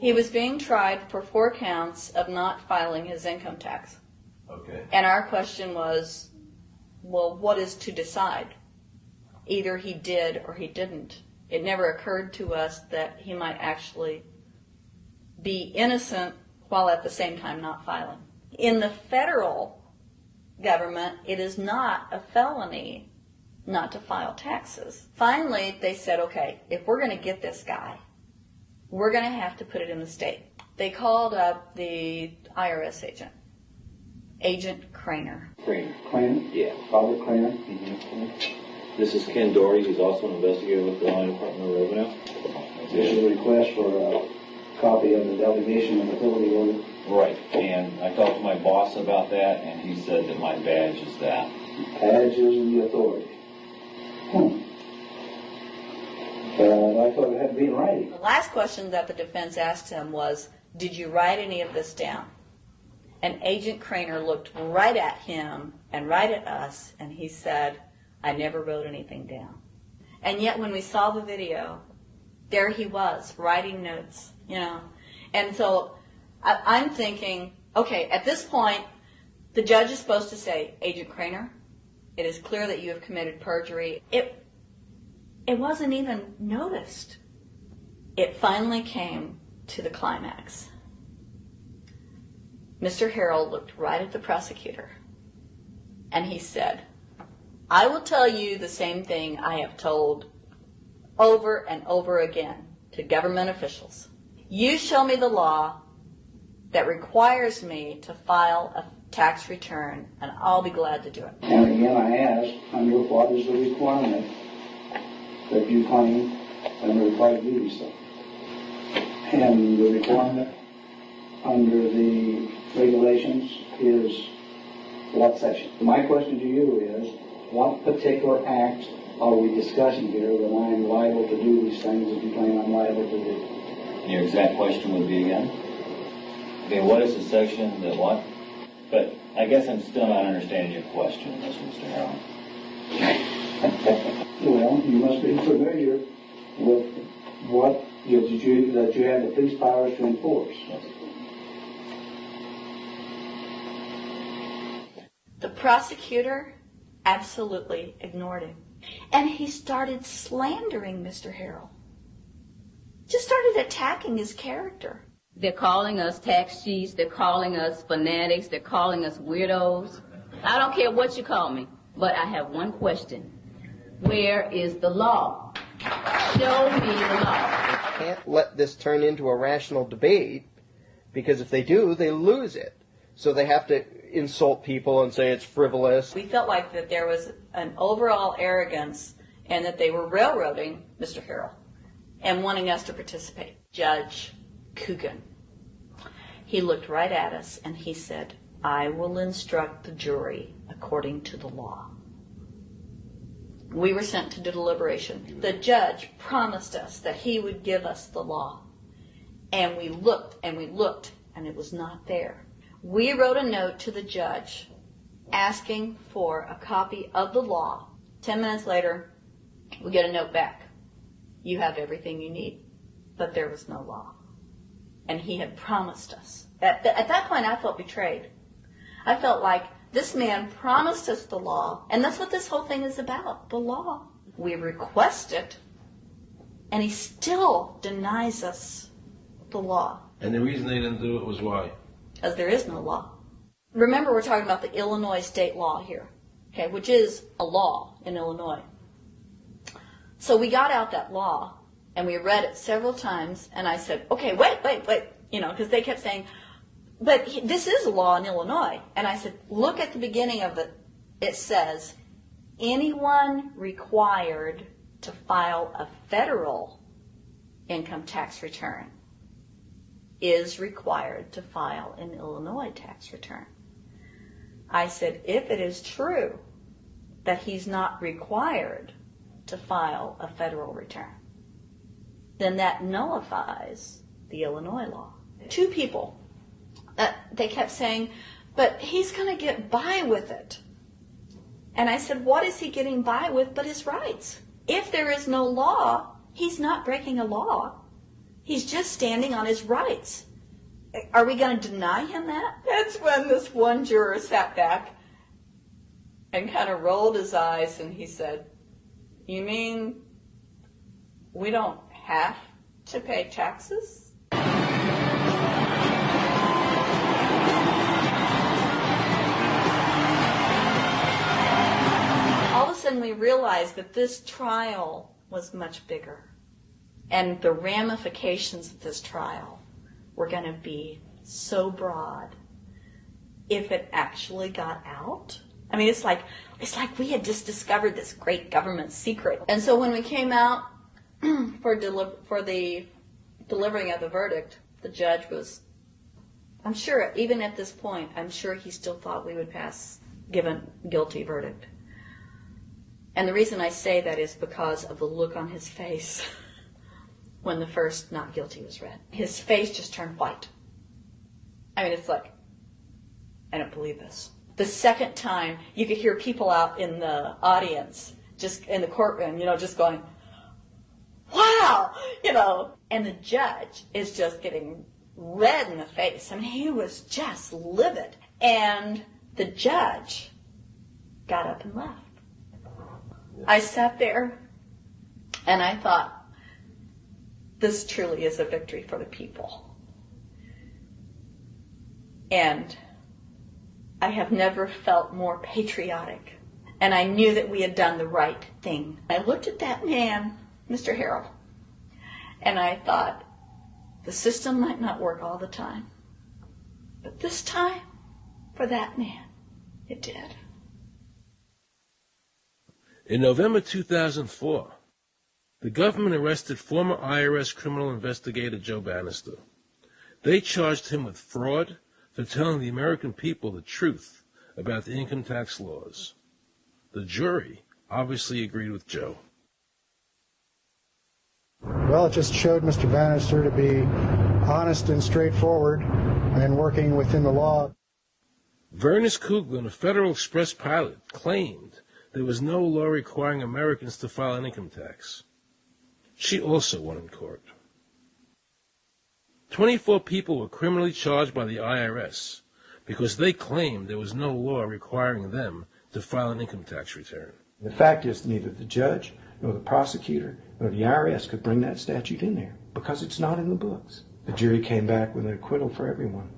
He was being tried for 4 counts of not filing his income tax. Okay. And our question was, well, what is to decide? Either he did or he didn't. It never occurred to us that he might actually be innocent while at the same time not filing. In the federal government, it is not a felony not to file taxes. Finally, they said, okay, if we're going to get this guy, we're going to have to put it in the state. They called up the IRS agent, Agent Craner. Craner? Yeah. Robert Craner? Mm-hmm. This is Ken Doherty. He's also an investigator with the Illinois Department of Revenue. This is a request for a copy of the delegation of authority order. Right. And I talked to my boss about that, and he said that my badge is that. Badge is the authority. I thought it had to be in writing. The last question that the defense asked him was, did you write any of this down? And Agent Craner looked right at him and right at us, and he said, I never wrote anything down. And yet when we saw the video, there he was, writing notes, you know. And so I'm thinking, okay, at this point, the judge is supposed to say, Agent Craner, it is clear that you have committed perjury. It wasn't even noticed. It finally came to the climax. Mr. Harrell looked right at the prosecutor, and he said, I will tell you the same thing I have told over and over again to government officials. You show me the law that requires me to file a tax return, and I'll be glad to do it. And again, I ask, under what is the requirement that you claim under required duty stuff? And the requirement under the regulations is what section? My question to you is, what particular act are we discussing here that I am liable to do these things that you claim I'm liable to do? Your exact question would be again? Okay, what is the section that what? But I guess I'm still not understanding your question, Mr. Harrell. Well, you must be familiar with what that you have the police powers to enforce. Yes. The prosecutor absolutely ignored him. And he started slandering Mr. Harrell. Just started attacking his character. They're calling us tax cheats. They're calling us fanatics. They're calling us weirdos. I don't care what you call me, but I have one question. Where is the law? Show me the law. They can't let this turn into a rational debate, because if they do, they lose it. So they have to insult people and say it's frivolous. We felt like that there was an overall arrogance and that they were railroading Mr. Harrell and wanting us to participate. Judge Coogan, he looked right at us and he said, I will instruct the jury according to the law. We were sent to deliberation. The judge promised us that he would give us the law. And we looked, and it was not there. We wrote a note to the judge asking for a copy of the law. 10 minutes later, we get a note back. You have everything you need. But there was no law. And he had promised us. At that point, I felt betrayed. I felt like this man promised us the law, and that's what this whole thing is about, the law. We request it, and he still denies us the law. And the reason they didn't do it was why? Because there is no law. Remember, we're talking about the Illinois state law here, okay, which is a law in Illinois. So we got out that law, and we read it several times, and I said, okay, wait, because they kept saying, but this is a law in Illinois. And I said, look at the beginning of it. It says, anyone required to file a federal income tax return is required to file an Illinois tax return. I said, if it is true that he's not required to file a federal return, then that nullifies the Illinois law. 2 people. They kept saying, but he's going to get by with it. And I said, what is he getting by with but his rights? If there is no law, he's not breaking a law. He's just standing on his rights. Are we going to deny him that? That's when this one juror sat back and kind of rolled his eyes and he said, "You mean we don't have to pay taxes?" All of a sudden we realized that this trial was much bigger. And the ramifications of this trial were going to be so broad if it actually got out. I mean, it's like we had just discovered this great government secret. And so when we came out for the delivering of the verdict, the judge was, I'm sure, even at this point, I'm sure he still thought we would give a guilty verdict. And the reason I say that is because of the look on his face when the first not guilty was read. His face just turned white. I mean, it's like, I don't believe this. The second time, you could hear people out in the audience, just in the courtroom, just going, wow, and the judge is just getting red in the face. I mean, he was just livid. And the judge got up and left. I sat there and I thought, this truly is a victory for the people. And I have never felt more patriotic. And I knew that we had done the right thing. I looked at that man, Mr. Harrell, and I thought, the system might not work all the time. But this time, for that man, it did. In November 2004, the government arrested former IRS criminal investigator Joe Bannister. They charged him with fraud for telling the American people the truth about the income tax laws. The jury obviously agreed with Joe. Well, it just showed Mr. Bannister to be honest and straightforward and working within the law. Vernice Kuglin, a Federal Express pilot, claimed there was no law requiring Americans to file an income tax. She also won in court. 24 people were criminally charged by the IRS because they claimed there was no law requiring them to file an income tax return. The fact is, neither the judge nor the prosecutor nor the IRS could bring that statute in there because it's not in the books. The jury came back with an acquittal for everyone.